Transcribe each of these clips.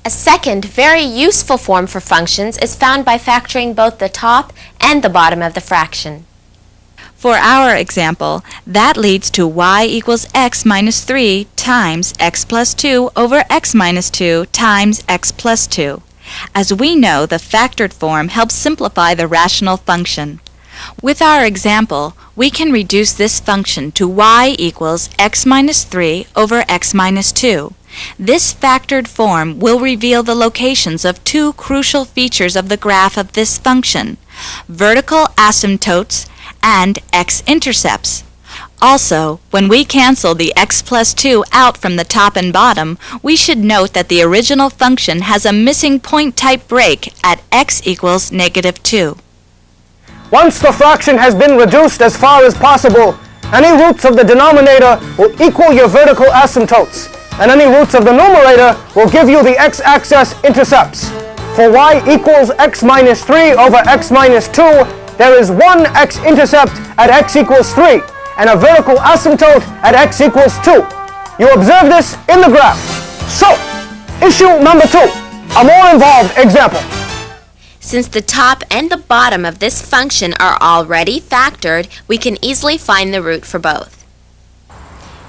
A second, very useful form for functions is found by factoring both the top and the bottom of the fraction. For our example, that leads to y equals x minus 3 times x plus 2 over x minus 2 times x plus 2. As we know, the factored form helps simplify the rational function. With our example, we can reduce this function to y equals x minus 3 over x minus 2. This factored form will reveal the locations of two crucial features of the graph of this function: vertical asymptotes and x-intercepts. Also, when we cancel the x plus 2 out from the top and bottom, we should note that the original function has a missing point type break at x equals negative 2. Once the fraction has been reduced as far as possible, any roots of the denominator will equal your vertical asymptotes, and any roots of the numerator will give you the x-axis intercepts. For y equals x minus 3 over x minus 2, there is one x-intercept at x equals 3, and a vertical asymptote at x equals 2. You observe this in the graph. So, issue number 2, a more involved example. Since the top and the bottom of this function are already factored, we can easily find the root for both.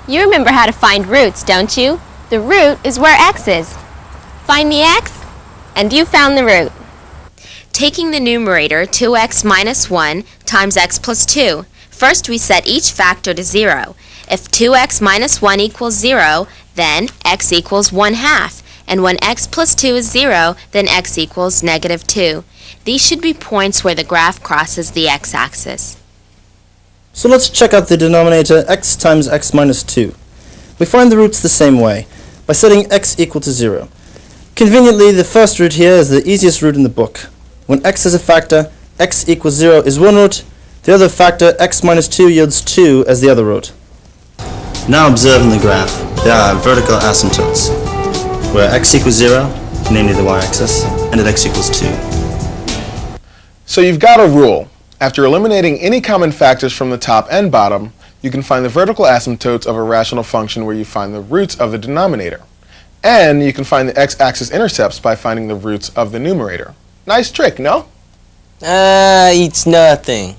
You remember how to find roots, don't you? The root is where x is. Find the x, and you found the root. Taking the numerator 2x minus 1 times x plus 2, first we set each factor to 0. If 2x minus 1 equals 0, then x equals 1/2. And when x plus 2 is 0, then x equals negative 2. These should be points where the graph crosses the x-axis. So let's check out the denominator x times x minus 2. We find the roots the same way, by setting x equal to 0. Conveniently, the first root here is the easiest root in the book. When x is a factor, x equals 0 is one root, the other factor, x minus 2, yields 2 as the other root. Now observe in the graph, there are vertical asymptotes, where x equals 0, namely the y-axis, and at x equals 2. So you've got a rule. After eliminating any common factors from the top and bottom, you can find the vertical asymptotes of a rational function where you find the roots of the denominator. And you can find the x-axis intercepts by finding the roots of the numerator. Nice trick, no? It's nothing.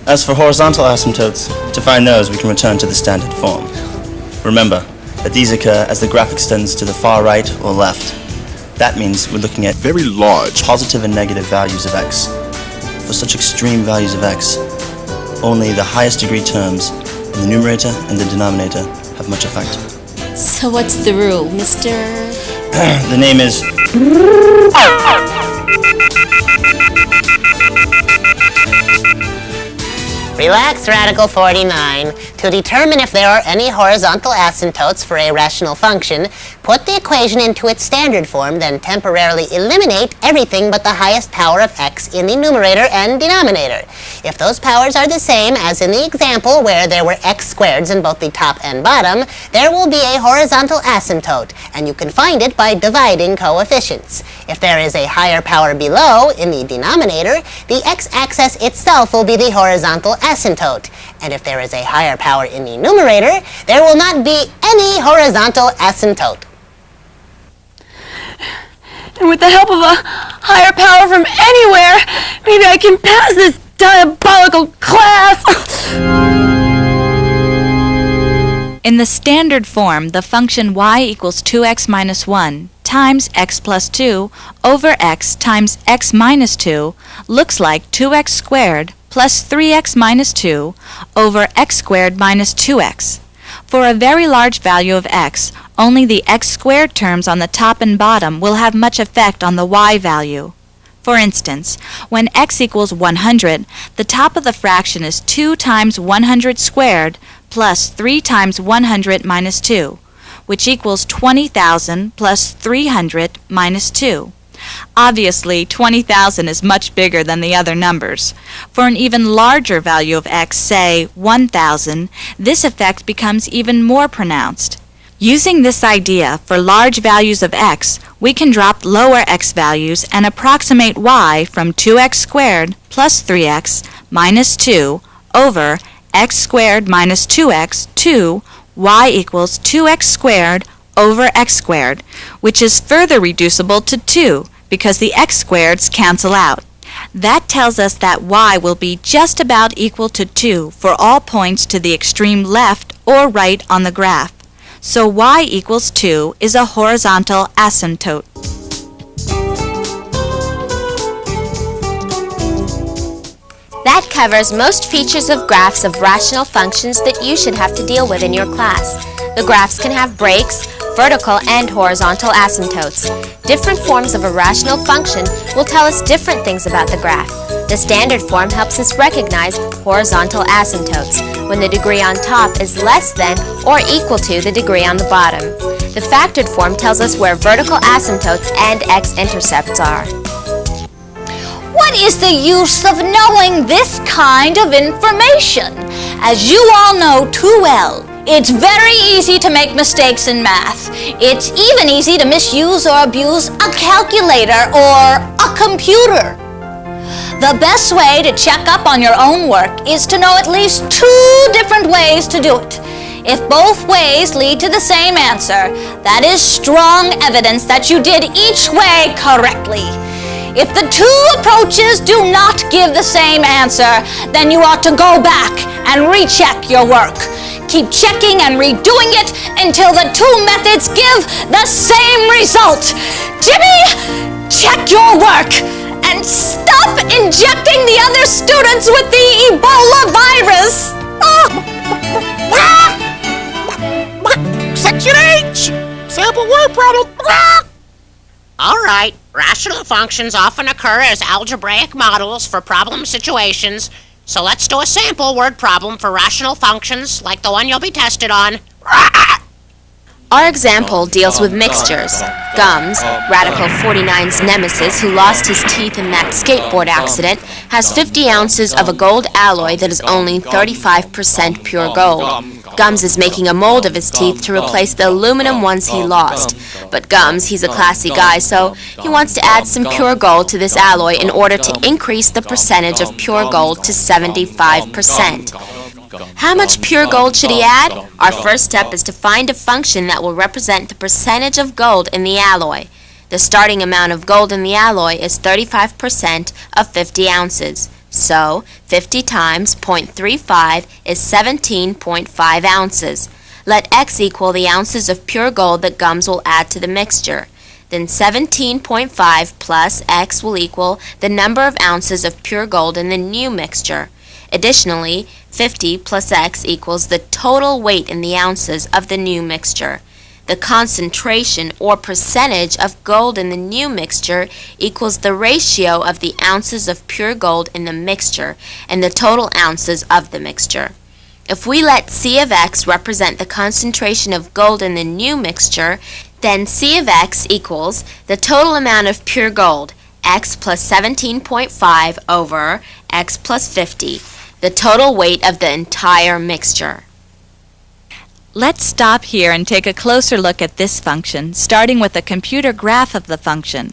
As for horizontal asymptotes, to find those we can return to the standard form. Remember that these occur as the graph extends to the far right or left. That means we're looking at very large positive and negative values of x. For such extreme values of x, only the highest degree terms in the numerator and the denominator have much effect. So what's the rule, Mr.? The name is... Relax, Radical 49. To determine if there are any horizontal asymptotes for a rational function, put the equation into its standard form, then temporarily eliminate everything but the highest power of x in the numerator and denominator. If those powers are the same as in the example where there were x squareds in both the top and bottom, there will be a horizontal asymptote, and you can find it by dividing coefficients. If there is a higher power below in the denominator, the x-axis itself will be the horizontal asymptote. And if there is a higher power in the numerator, there will not be any horizontal asymptote. And with the help of a higher power from anywhere, maybe I can pass this diabolical class! In the standard form, the function y equals 2x minus 1 times x plus 2 over x times x minus 2 looks like 2x squared plus 3x minus 2 over x squared minus 2x. For a very large value of x, only the x squared terms on the top and bottom will have much effect on the y value. For instance, when x equals 100, the top of the fraction is 2 times 100 squared plus 3 times 100 minus 2, which equals 20,000 plus 300 minus 2. Obviously, 20,000 is much bigger than the other numbers. For an even larger value of x, say 1,000, this effect becomes even more pronounced. Using this idea for large values of x, we can drop lower x values and approximate y from 2x squared plus 3x minus 2 over x squared minus 2x to y equals 2x squared over x squared, which is further reducible to 2 because the x squareds cancel out. That tells us that y will be just about equal to 2 for all points to the extreme left or right on the graph. So y equals 2 is a horizontal asymptote. That covers most features of graphs of rational functions that you should have to deal with in your class. The graphs can have breaks, vertical and horizontal asymptotes. Different forms of a rational function will tell us different things about the graph. The standard form helps us recognize horizontal asymptotes, when the degree on top is less than or equal to the degree on the bottom. The factored form tells us where vertical asymptotes and x-intercepts are. What is the use of knowing this kind of information? As you all know too well, it's very easy to make mistakes in math. It's even easy to misuse or abuse a calculator or a computer. The best way to check up on your own work is to know at least 2 different ways to do it. If both ways lead to the same answer, that is strong evidence that you did each way correctly. If the 2 approaches do not give the same answer, then you ought to go back and recheck your work. Keep checking and redoing it until the 2 methods give the same result. Jimmy, check your work and stop injecting the other students with the Ebola virus. Section H! Sample word problem. All right, rational functions often occur as algebraic models for problem situations, so let's do a sample word problem for rational functions like the one you'll be tested on. Our example deals with mixtures. Gums, Radical 49's nemesis who lost his teeth in that skateboard accident, has 50 ounces of a gold alloy that is only 35% pure gold. Gums is making a mold of his teeth to replace the aluminum ones he lost. But Gums, he's a classy guy, so he wants to add some pure gold to this alloy in order to increase the percentage of pure gold to 75%. How much pure gold should he add? Our first step is to find a function that will represent the percentage of gold in the alloy. The starting amount of gold in the alloy is 35% of 50 ounces. So, 50 times 0.35 is 17.5 ounces. Let x equal the ounces of pure gold that Gums will add to the mixture. Then 17.5 plus x will equal the number of ounces of pure gold in the new mixture. Additionally, 50 plus x equals the total weight in the ounces of the new mixture. The concentration or percentage of gold in the new mixture equals the ratio of the ounces of pure gold in the mixture and the total ounces of the mixture. If we let C of x represent the concentration of gold in the new mixture, then C of x equals the total amount of pure gold, x plus 17.5 over x plus 50, the total weight of the entire mixture. Let's stop here and take a closer look at this function, starting with a computer graph of the function.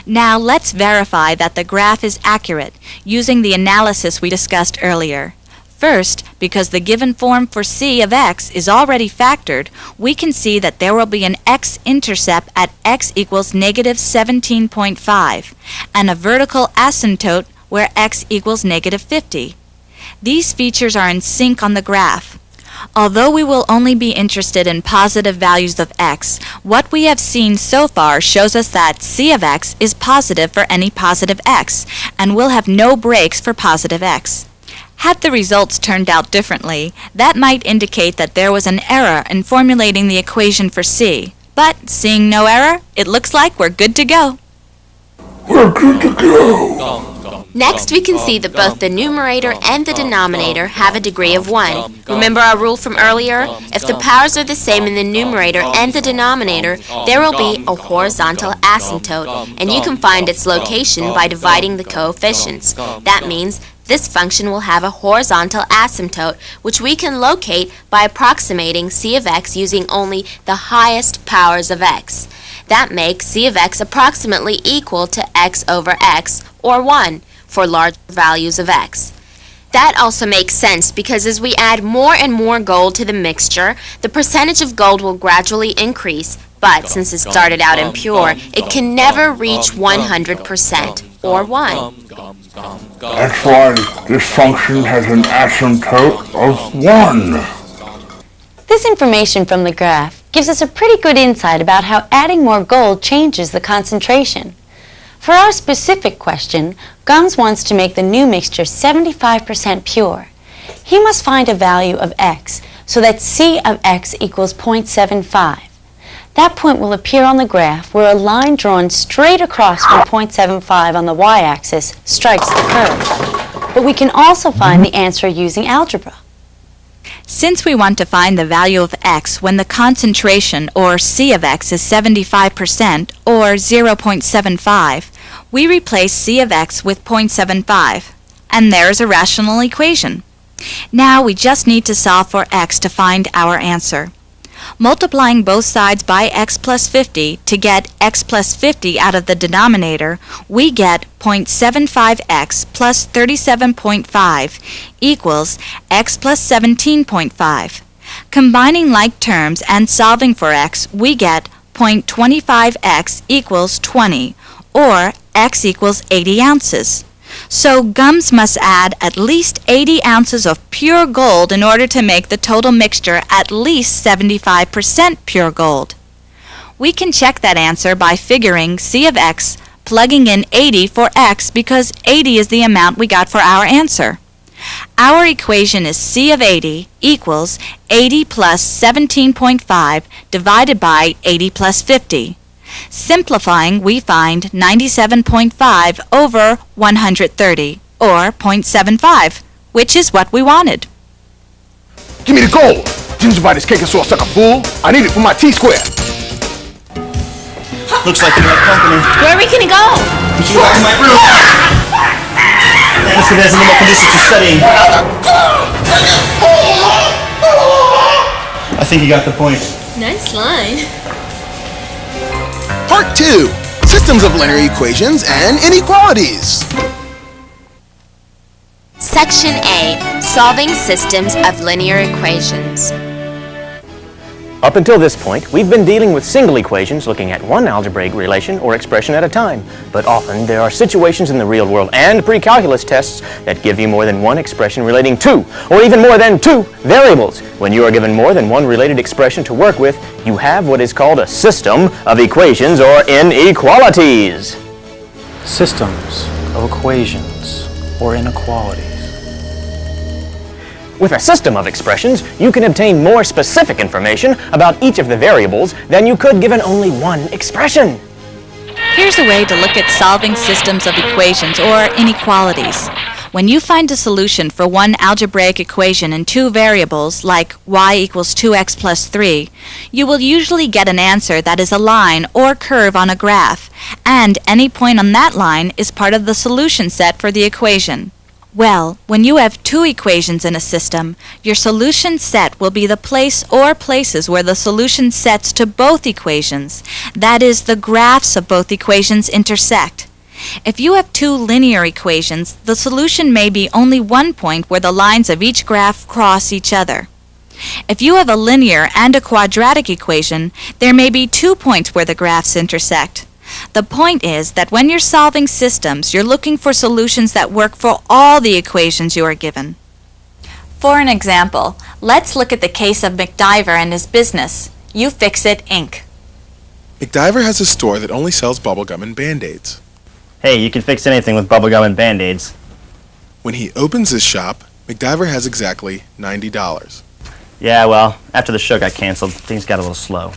Now let's verify that the graph is accurate using the analysis we discussed earlier. First, because the given form for C of x is already factored, we can see that there will be an x-intercept at x equals negative 17.5 and a vertical asymptote where x equals negative 50. These features are in sync on the graph. Although we will only be interested in positive values of x, what we have seen so far shows us that C of x is positive for any positive x, and will have no breaks for positive x. Had the results turned out differently, that might indicate that there was an error in formulating the equation for C. But, seeing no error, it looks like we're good to go. We're good to go. Next, we can see that both the numerator and the denominator have a degree of 1. Remember our rule from earlier? If the powers are the same in the numerator and the denominator, there will be a horizontal asymptote, and you can find its location by dividing the coefficients. That means this function will have a horizontal asymptote, which we can locate by approximating C of x using only the highest powers of x. That makes C of x approximately equal to x over x, or 1, for large values of x. That also makes sense because as we add more and more gold to the mixture, the percentage of gold will gradually increase, but since it started out impure, it can never reach 100%, or 1. That's why this function has an asymptote of 1. This information from the graph gives us a pretty good insight about how adding more gold changes the concentration. For our specific question, Gums wants to make the new mixture 75% pure. He must find a value of x so that C of x equals 0.75. That point will appear on the graph where a line drawn straight across from 0.75 on the y-axis strikes the curve. But we can also find the answer using algebra. Since we want to find the value of x when the concentration, or C of x, is 75%, or 0.75, we replace C of x with 0.75, and there's a rational equation. Now we just need to solve for x to find our answer. Multiplying both sides by x plus 50 to get x plus 50 out of the denominator, we get 0.75x plus 37.5 equals x plus 17.5. Combining like terms and solving for x, we get 0.25x equals 20, or x equals 80 ounces. So Gums must add at least 80 ounces of pure gold in order to make the total mixture at least 75% pure gold. We can check that answer by figuring C of x, plugging in 80 for x because 80 is the amount we got for our answer. Our equation is C of 80 equals 80 plus 17.5 divided by 80 plus 50. Simplifying, we find 97.5 over 130, or 0.75, which is what we wanted. Give me the gold! Gingivitis cake and so I'll suck a fool. I need it for my T-square. Looks like you have company. Where are we gonna go? We should go back to my room. Mr. Desmond, what conditions for studying? I think you got the point. Nice line. Part 2. Systems of linear equations and inequalities. Section A. Solving systems of linear equations. Up until this point, we've been dealing with single equations looking at one algebraic relation or expression at a time. But often there are situations in the real world and pre-calculus tests that give you more than one expression relating to, or even more than two, variables. When you are given more than one related expression to work with, you have what is called a system of equations or inequalities. Systems of equations or inequalities. With a system of expressions, you can obtain more specific information about each of the variables than you could given only one expression. Here's a way to look at solving systems of equations or inequalities. When you find a solution for one algebraic equation in two variables, like y equals 2x plus 3, you will usually get an answer that is a line or curve on a graph, and any point on that line is part of the solution set for the equation. Well, when you have two equations in a system, your solution set will be the place or places where the solution sets to both equations, that is, the graphs of both equations intersect. If you have two linear equations, the solution may be only one point where the lines of each graph cross each other. If you have a linear and a quadratic equation, there may be 2 points where the graphs intersect. The point is that when you're solving systems, you're looking for solutions that work for all the equations you are given. For an example, let's look at the case of MacDiver and his business, You Fix It, Inc. MacDiver has a store that only sells bubblegum and Band-Aids. Hey, you can fix anything with bubblegum and Band-Aids. When he opens his shop, MacDiver has exactly $90. Yeah, well, after the show got canceled, things got a little slow.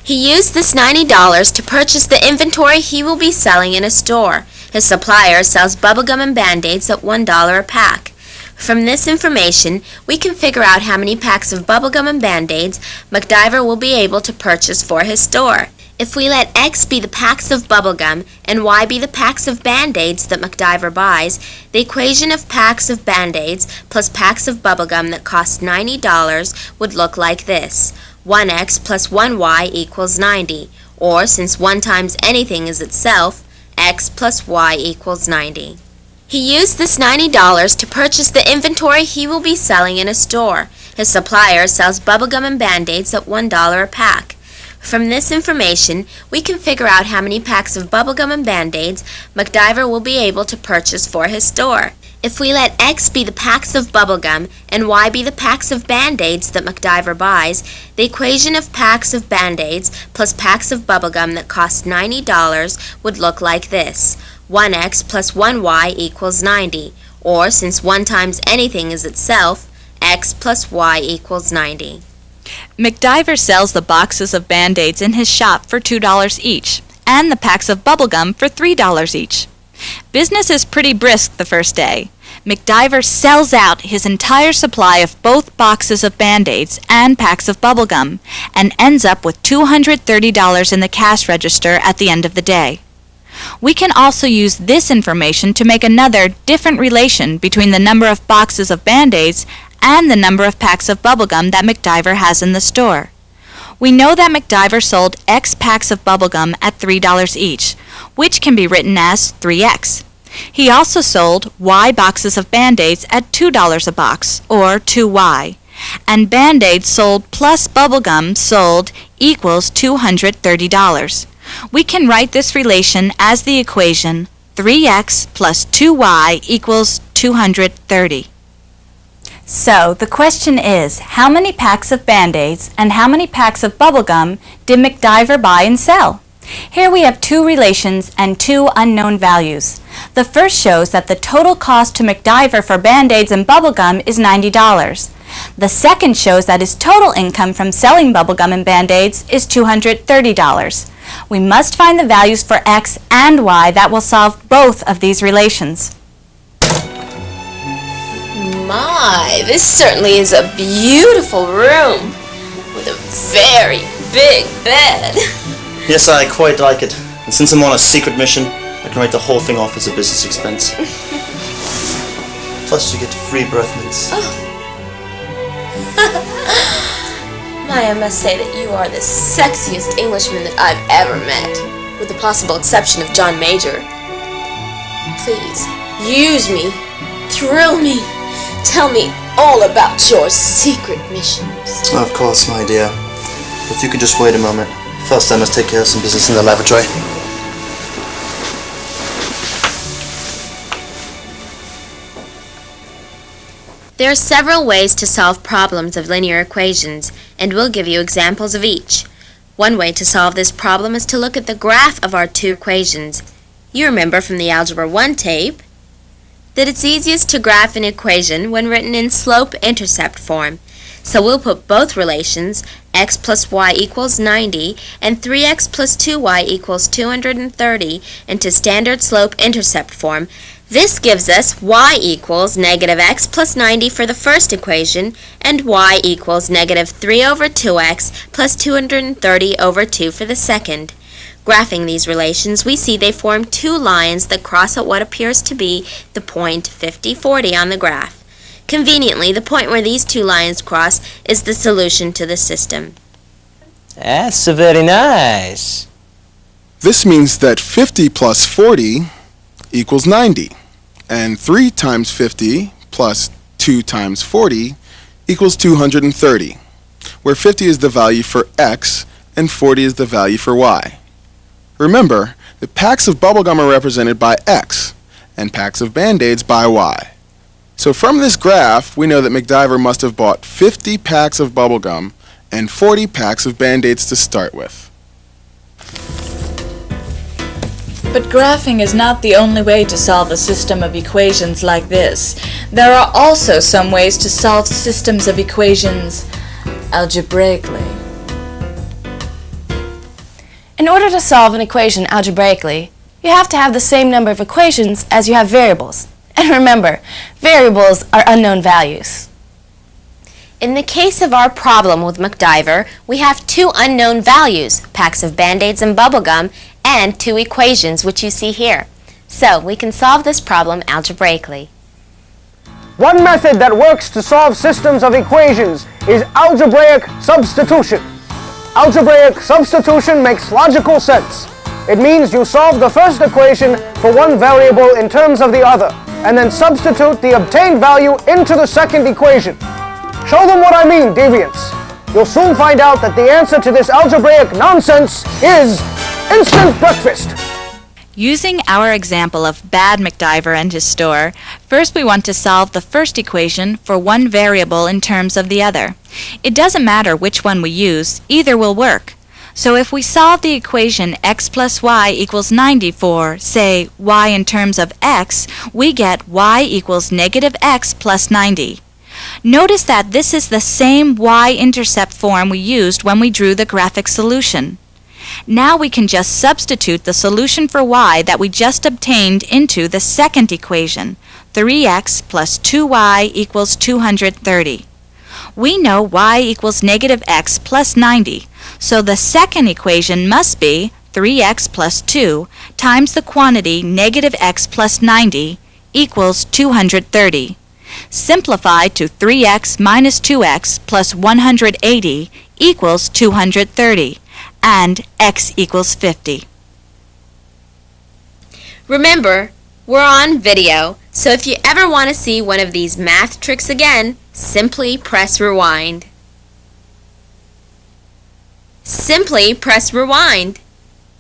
He used this $90 to purchase the inventory he will be selling in a store. His supplier sells bubblegum and Band-Aids at $1 a pack. From this information, we can figure out how many packs of bubblegum and Band-Aids MacDiver will be able to purchase for his store. If we let X be the packs of bubblegum and Y be the packs of Band-Aids that MacDiver buys, the equation of packs of Band-Aids plus packs of bubblegum that cost $90 would look like this. 1x plus 1y equals 90, or since 1 times anything is itself, x plus y equals 90. He used this $90 to purchase the inventory he will be selling in a store. His supplier sells bubblegum and Band-Aids at $1 a pack. From this information, we can figure out how many packs of bubblegum and Band-Aids MacDiver will be able to purchase for his store. If we let X be the packs of bubblegum and Y be the packs of Band-Aids that MacDiver buys, the equation of packs of Band-Aids plus packs of bubblegum that cost $90 would look like this. 1x plus 1y equals 90, or since 1 times anything is itself, x plus y equals 90. MacDiver sells the boxes of Band-Aids in his shop for $2 each, and the packs of bubblegum for $3 each. Business is pretty brisk the first day. MacDiver sells out his entire supply of both boxes of Band-Aids and packs of bubblegum, and ends up with $230 in the cash register at the end of the day. We can also use this information to make another different relation between the number of boxes of Band-Aids and the number of packs of bubblegum that MacDiver has in the store. We know that MacDiver sold X packs of bubblegum at $3 each, which can be written as 3X. He also sold Y boxes of Band-Aids at $2 a box, or 2Y, and Band-Aids sold plus bubblegum sold equals $230. We can write this relation as the equation 3x plus 2y equals 230. So, the question is, how many packs of Band-Aids and how many packs of bubblegum did MacDiver buy and sell? Here we have two relations and two unknown values. The first shows that the total cost to MacDiver for Band-Aids and bubblegum is $90. The second shows that his total income from selling bubblegum and Band-Aids is $230. We must find the values for x and y that will solve both of these relations. My, this certainly is a beautiful room with a very big bed. Yes, I quite like it. And since I'm on a secret mission, I can write the whole thing off as a business expense. Plus, you get free breath mints. My, I must say that you are the sexiest Englishman that I've ever met, with the possible exception of John Major. Please, use me, thrill me, tell me all about your secret missions. Of course, my dear. If you could just wait a moment. First, I must take care of some business in the laboratory. There are several ways to solve problems of linear equations, and we'll give you examples of each. One way to solve this problem is to look at the graph of our two equations. You remember from the Algebra 1 tape that it's easiest to graph an equation when written in slope-intercept form. So we'll put both relations, x plus y equals 90 and 3x plus 2y equals 230, into standard slope-intercept form. This gives us y equals negative x plus 90 for the first equation and y equals negative 3 over 2x plus 230 over 2 for the second. Graphing these relations, we see they form two lines that cross at what appears to be the point 50-40 on the graph. Conveniently, the point where these two lines cross is the solution to the system. That's very nice. This means that 50 plus 40 equals 90, and 3 times 50 plus 2 times 40 equals 230, where 50 is the value for x and 40 is the value for y. Remember, the packs of bubblegum are represented by x, and packs of Band-Aids by y. So from this graph, we know that MacDiver must have bought 50 packs of bubblegum and 40 packs of Band-Aids to start with. But graphing is not the only way to solve a system of equations like this. There are also some ways to solve systems of equations algebraically. In order to solve an equation algebraically, you have to have the same number of equations as you have variables. And remember, variables are unknown values. In the case of our problem with MacDiver, we have two unknown values, packs of Band-Aids and bubblegum, and two equations, which you see here. So, we can solve this problem algebraically. One method that works to solve systems of equations is algebraic substitution. Algebraic substitution makes logical sense. It means you solve the first equation for one variable in terms of the other, and then substitute the obtained value into the second equation. Show them what I mean, deviants. You'll soon find out that the answer to this algebraic nonsense is instant breakfast. Using our example of Bad MacDiver and his store, first we want to solve the first equation for one variable in terms of the other. It doesn't matter which one we use, either will work. So if we solve the equation x plus y equals 90 for, say, y in terms of x, we get y equals negative x plus 90. Notice that this is the same y-intercept form we used when we drew the graphic solution. Now we can just substitute the solution for y that we just obtained into the second equation, 3x plus 2y equals 230. We know y equals negative x plus 90, so the second equation must be 3x plus 2 times the quantity negative x plus 90 equals 230. Simplify to 3x minus 2x plus 180 equals 230. And x equals 50. Remember, we're on video, so if you ever want to see one of these math tricks again, simply press rewind. Simply press rewind.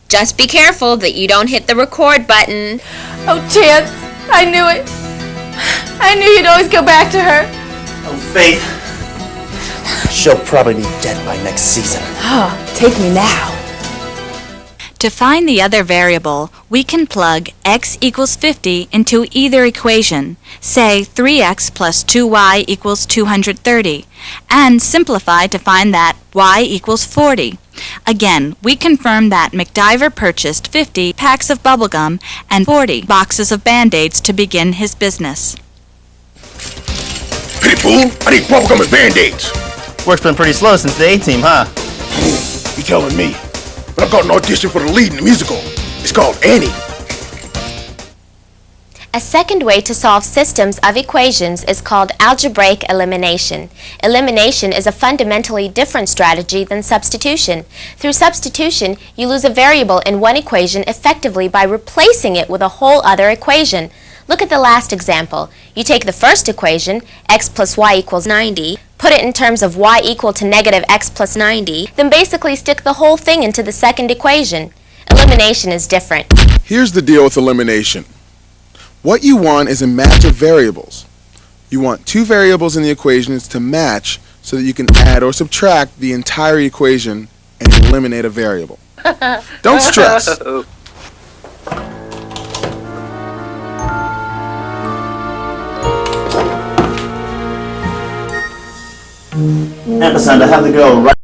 Just be careful that you don't hit the record button. Oh, Chance, I knew it. I knew you'd always go back to her. Oh, Faith. She'll probably be dead by next season. Take me now. To find the other variable, we can plug x equals 50 into either equation, say 3x plus 2y equals 230, and simplify to find that y equals 40. Again, we confirm that MacDiver purchased 50 packs of bubblegum and 40 boxes of Band-Aids to begin his business. Hey, fool! I need bubblegum and Band-Aids! Work's been pretty slow since the A-team, huh? You telling me? But I've got an audition for the lead in the musical. It's called Annie. A second way to solve systems of equations is called algebraic elimination. Elimination is a fundamentally different strategy than substitution. Through substitution, you lose a variable in one equation effectively by replacing it with a whole other equation. Look at the last example. You take the first equation, x plus y equals 90, put it in terms of y equal to negative x plus 90, then basically stick the whole thing into the second equation. Elimination is different. Here's the deal with elimination. What you want is a match of variables. You want two variables in the equations to match so that you can add or subtract the entire equation and eliminate a variable. Don't stress. Ampersand, I have the girl right